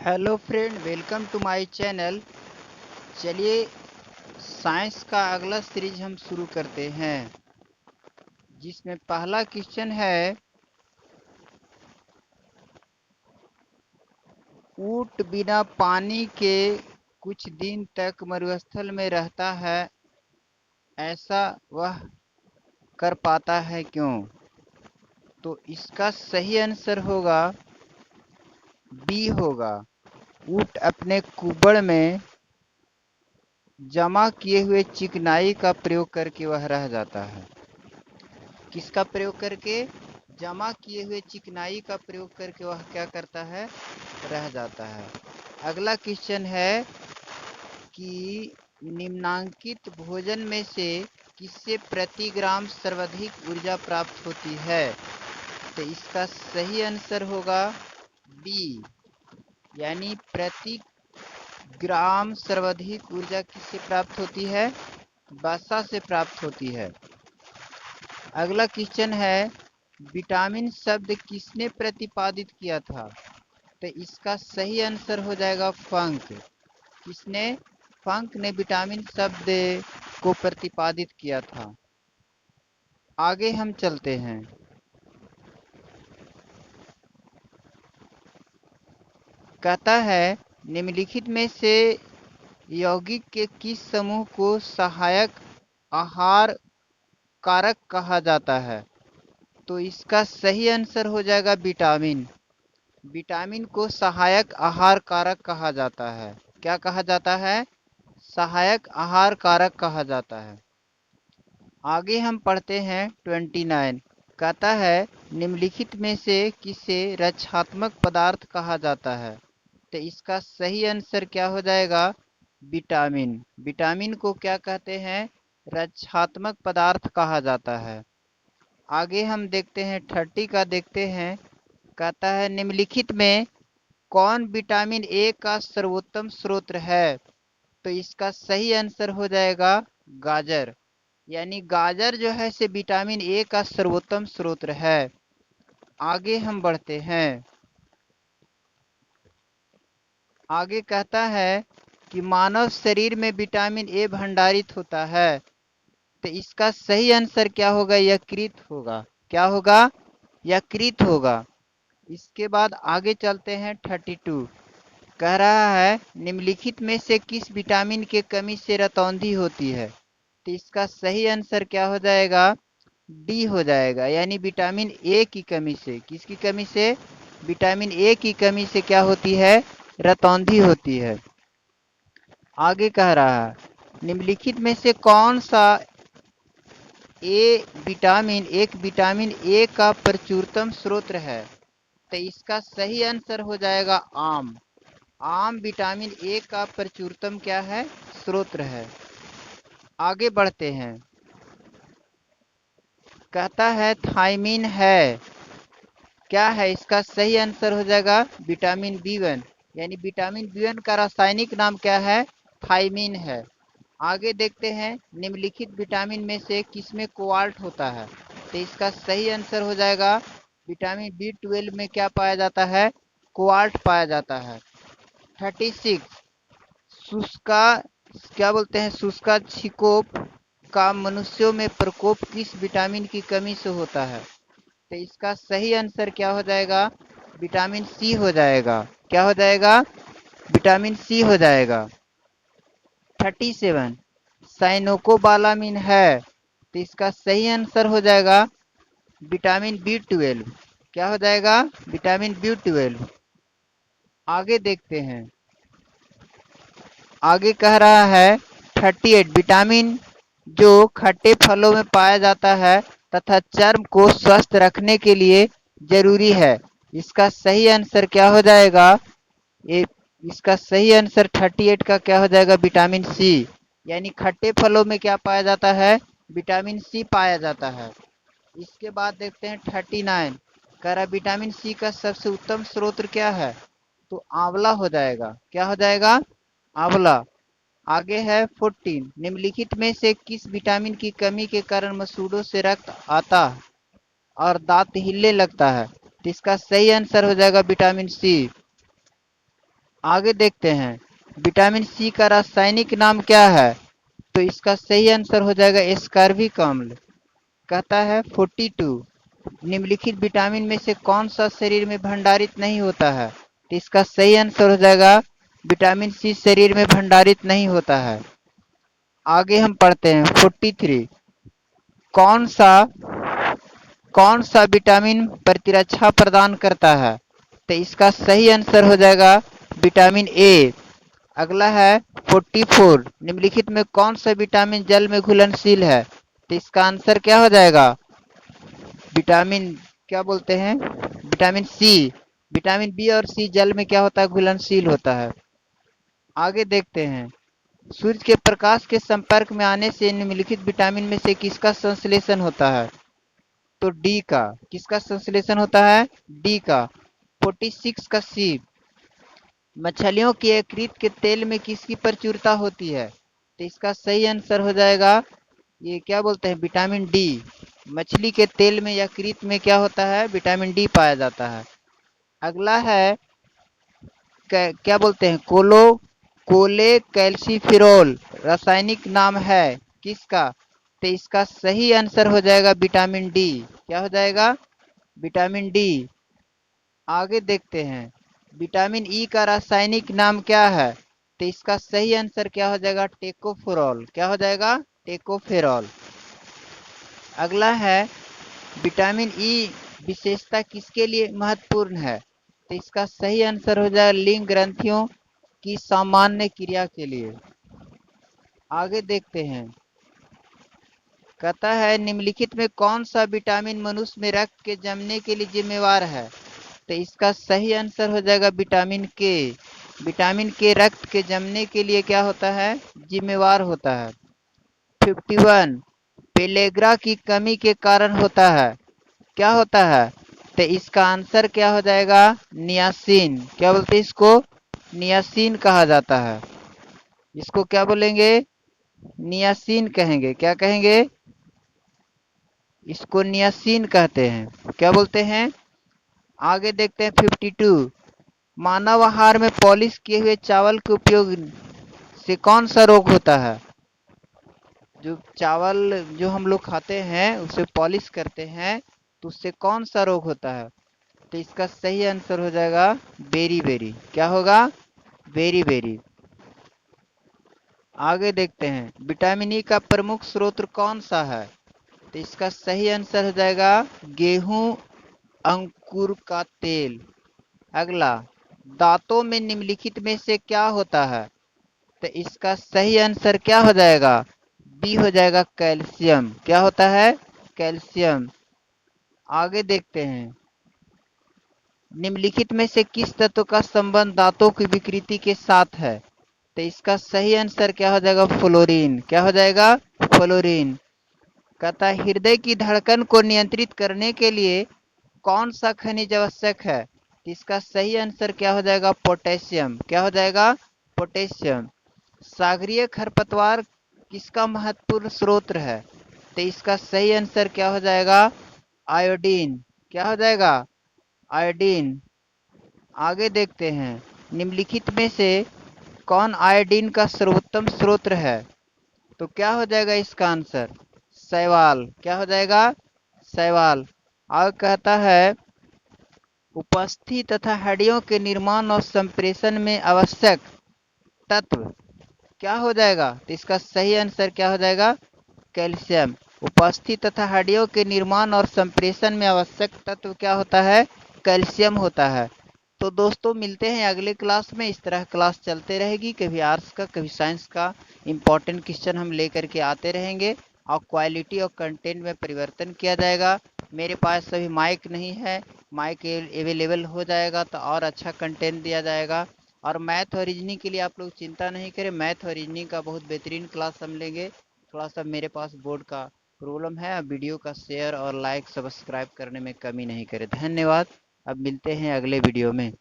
Hello friend, welcome to my channel. चलिए science का अगला सीरीज हम शुरू करते हैं, जिसमें पहला क्वेश्चन है, ऊंट बिना पानी के कुछ दिन तक मरुस्थल में रहता है, ऐसा वह कर पाता है क्यों? तो इसका सही आंसर होगा बी होगा। ऊंट अपने कुबड़ में जमा किए हुए चिकनाई का प्रयोग करके वह रह जाता है। किसका प्रयोग करके? जमा किए हुए चिकनाई का प्रयोग करके वह क्या करता है? रह जाता है। अगला क्वेश्चन है कि निम्नांकित भोजन में से किससे प्रति ग्राम सर्वाधिक ऊर्जा प्राप्त होती है? तो इसका सही आंसर होगा बी, यानी प्रति ग्राम सर्वाधिक ऊर्जा किससे प्राप्त होती है? वसा से प्राप्त होती है। अगला क्वेश्चन है, विटामिन शब्द किसने प्रतिपादित किया था? तो इसका सही आंसर हो जाएगा फंक। किसने? फंक ने विटामिन शब्द को प्रतिपादित किया था। आगे हम चलते हैं। कहता है, निम्नलिखित में से यौगिक के किस समूह को सहायक आहार कारक कहा जाता है? तो इसका सही आंसर हो जाएगा विटामिन। विटामिन को सहायक आहार कारक कहा जाता है। क्या कहा जाता है? सहायक आहार कारक कहा जाता है। आगे हम पढ़ते हैं 29। कहता है, निम्नलिखित में से किसे रक्षात्मक पदार्थ कहा जाता है? तो इसका सही आंसर क्या हो जाएगा? विटामिन। विटामिन को क्या कहते हैं? रक्षात्मक पदार्थ कहा जाता है। आगे हम देखते हैं 30 का देखते हैं। कहता है, निम्नलिखित में कौन विटामिन ए का सर्वोत्तम स्रोत है? तो इसका सही आंसर हो जाएगा गाजर। यानी गाजर जो है से विटामिन ए का सर्वोत्तम स्रोत है। आगे हम बढ़ते हैं। आगे कहता है कि मानव शरीर में विटामिन ए भंडारित होता है। तो इसका सही आंसर क्या होगा? यकृत होगा। क्या होगा? यकृत होगा। इसके बाद आगे चलते हैं 32। कह रहा है, निम्नलिखित में से किस विटामिन के कमी से रतौंधी होती है? तो इसका सही आंसर क्या हो जाएगा? डी हो जाएगा। यानी विटामिन ए की कमी से। किसकी कमी से? विटामिन ए की कमी से क्या होती है? रतौंधी होती है। आगे कह रहा है, निम्नलिखित में से कौन सा एक विटामिन ए का प्रचुरतम स्रोत है? तो इसका सही आंसर हो जाएगा आम। आम विटामिन ए का प्रचुरतम क्या है? स्रोत है। आगे बढ़ते हैं। कहता है, थायमीन है। क्या है? इसका सही आंसर हो जाएगा विटामिन बी1। यानी विटामिन बी1 का रासायनिक नाम क्या है? थायमीन है। आगे देखते हैं, निम्नलिखित विटामिन में से किसमें कोबाल्ट होता है? तो इसका सही आंसर हो जाएगा विटामिन बी12 में क्या पाया जाता है? कोबाल्ट पाया जाता है। 36। शुष्का क्या बोलते हैं? शुष्का छिकोप का मनुष्यों में प्रकोप किस विटामिन की कमी से होता है? तो इसका सही आंसर क्या हो जाएगा? विटामिन सी हो जाएगा। क्या हो जाएगा? विटामिन सी हो जाएगा। 37। साइनोकोबालामिन है। तो इसका सही आंसर हो जाएगा विटामिन बी12। क्या हो जाएगा? Vitamin B12. आगे देखते हैं। आगे कह रहा है 38। विटामिन जो खट्टे फलों में पाया जाता है तथा चर्म को स्वस्थ रखने के लिए जरूरी है, इसका सही आंसर क्या हो जाएगा? ये इसका सही आंसर 38 का क्या हो जाएगा? Vitamin C. यानी खट्टे फलों में क्या पाया जाता है? विटामिन सी पाया जाता है। इसके बाद देखते हैं 39। कह रहा विटामिन सी का सबसे उत्तम स्रोत क्या है? तो आंवला हो जाएगा। क्या हो जाएगा? आंवला। आगे है 14। निम्नलिखित में से किस विटामिन की कमी के कारण मसूड़ों से रक्त आता और दांत हिलने लगता है? तो इसका सही आंसर हो जाएगा विटामिन सी। आगे देखते हैं, विटामिन सी का रासायनिक नाम क्या है? तो इसका सही आंसर हो जाएगा एस्कॉर्बिक अम्ल। कहता है 42, निम्नलिखित विटामिन में से कौन सा शरीर में भंडारित नहीं होता है? तो इसका सही आंसर हो जाएगा विटामिन सी शरीर में भंडारित नहीं होता है। आगे हम पढ़ते हैं 43, कौन सा कौन सा विटामिन प्रतिरक्षा प्रदान करता है? तो इसका सही आंसर हो जाएगा विटामिन ए। अगला है 44, निम्नलिखित में कौन सा विटामिन जल में घुलनशील है? तो इसका आंसर क्या हो जाएगा? विटामिन क्या बोलते हैं, विटामिन सी। विटामिन बी और सी जल में क्या होता है? घुलनशील होता है। आगे देखते हैं, सूर्य के प्रकाश के संपर्क में आने से निम्नलिखित विटामिन में से किसका संश्लेषण होता है? तो डी का। किसका संश्लेषण होता है? डी का। 46 का सी, मछलियों के यकृत के तेल में किसकी प्रचुरता होती है? तो इसका सही आंसर हो जाएगा, ये क्या बोलते हैं, विटामिन डी। मछली के तेल में यकृत में क्या होता है? विटामिन डी पाया जाता है। अगला है क्या बोलते हैं, कोले कैल्सीफिरोल रासायनिक नाम है किसका? तो इसका सही आंसर हो जाएगा विटामिन डी। क्या हो जाएगा? Vitamin D. आगे देखते हैं, विटामिन ई का रासायनिक नाम क्या है? तो इसका सही आंसर क्या हो जाएगा? टेकोफेरॉल। क्या हो जाएगा? टेकोफेरॉल। अगला है, विटामिन ई विशेषता किसके लिए महत्वपूर्ण है? तो इसका सही आंसर हो जाएगा लिंग ग्रंथियों की सामान्य क्रिया के लिए। आगे देखते हैं, कहता है निम्नलिखित में कौन सा विटामिन मनुष्य में रक्त के जमने के लिए जिम्मेवार है? तो इसका सही आंसर हो जाएगा विटामिन के। विटामिन के रक्त के जमने के लिए क्या होता है? जिम्मेवार होता है। 51, पेलेग्रा की कमी के कारण होता है, क्या होता है? तो इसका आंसर क्या हो जाएगा? नियासिन। क्या बोलते हैं इसको? नियासिन कहा जाता है। इसको क्या बोलेंगे? नियासिन कहेंगे। क्या कहेंगे? इसको नियासिन कहते हैं। क्या बोलते हैं? आगे देखते हैं 52, मानव आहार में पॉलिश किए हुए चावल के उपयोग से कौन सा रोग होता है? जो चावल जो हम लोग खाते हैं उसे पॉलिश करते हैं तो उससे कौन सा रोग होता है? तो इसका सही आंसर हो जाएगा बेरी बेरी। क्या होगा? Beriberi. आगे देखते हैं, विटामिन ई का प्रमुख स्रोत कौन सा है? तो इसका सही आंसर हो जाएगा गेहूं अंकुर का तेल। अगला, दांतों में निम्नलिखित में से क्या होता है? तो इसका सही आंसर क्या हो जाएगा? बी हो जाएगा कैल्शियम। क्या होता है? कैल्शियम। आगे देखते हैं, निम्नलिखित में से किस तत्व का संबंध दांतों की विकृति के साथ है? तो इसका सही आंसर क्या हो जाएगा? फ्लोरीन। क्या हो जाएगा? फ्लोरीन। कहता है हृदय की धड़कन को नियंत्रित करने के लिए कौन सा खनिज आवश्यक है? तो इसका सही आंसर क्या हो जाएगा? पोटेशियम। क्या हो जाएगा? पोटेशियम। सागरीय खरपतवार किसका महत्वपूर्ण स्रोत है? तो इसका सही आंसर क्या हो जाएगा? आयोडीन। क्या हो जाएगा? आयोडीन। आगे देखते हैं, निम्नलिखित में से कौन आयोडीन का सर्वोत्तम स्रोत है? तो क्या हो जाएगा इसका आंसर? शैवाल। क्या हो जाएगा? शैवाल। आगे कहता है, उपस्थित तथा हड्डियों के निर्माण और संप्रेषण में आवश्यक तत्व क्या हो जाएगा? तो इसका सही आंसर क्या हो जाएगा? कैल्शियम। उपस्थित तथा हड्डियों के निर्माण और संप्रेषण में आवश्यक तत्व क्या होता है? कैल्शियम होता है। तो दोस्तों मिलते हैं अगले क्लास में। इस तरह क्लास चलते रहेगी, कभी आर्ट्स का कभी साइंस का इम्पोर्टेंट क्वेश्चन हम लेकर के आते रहेंगे और क्वालिटी और कंटेंट में परिवर्तन किया जाएगा। मेरे पास अभी माइक नहीं है, माइक अवेलेबल हो जाएगा तो और अच्छा कंटेंट दिया जाएगा। और मैथ और रीजनिंग के लिए आप लोग चिंता नहीं करें, मैथ और रीजनिंग का बहुत बेहतरीन क्लास हम लेंगे। थोड़ा सा मेरे पास बोर्ड का प्रॉब्लम है, वीडियो का शेयर और लाइक सब्सक्राइब करने में कमी नहीं करें। धन्यवाद। अब मिलते हैं अगले वीडियो में।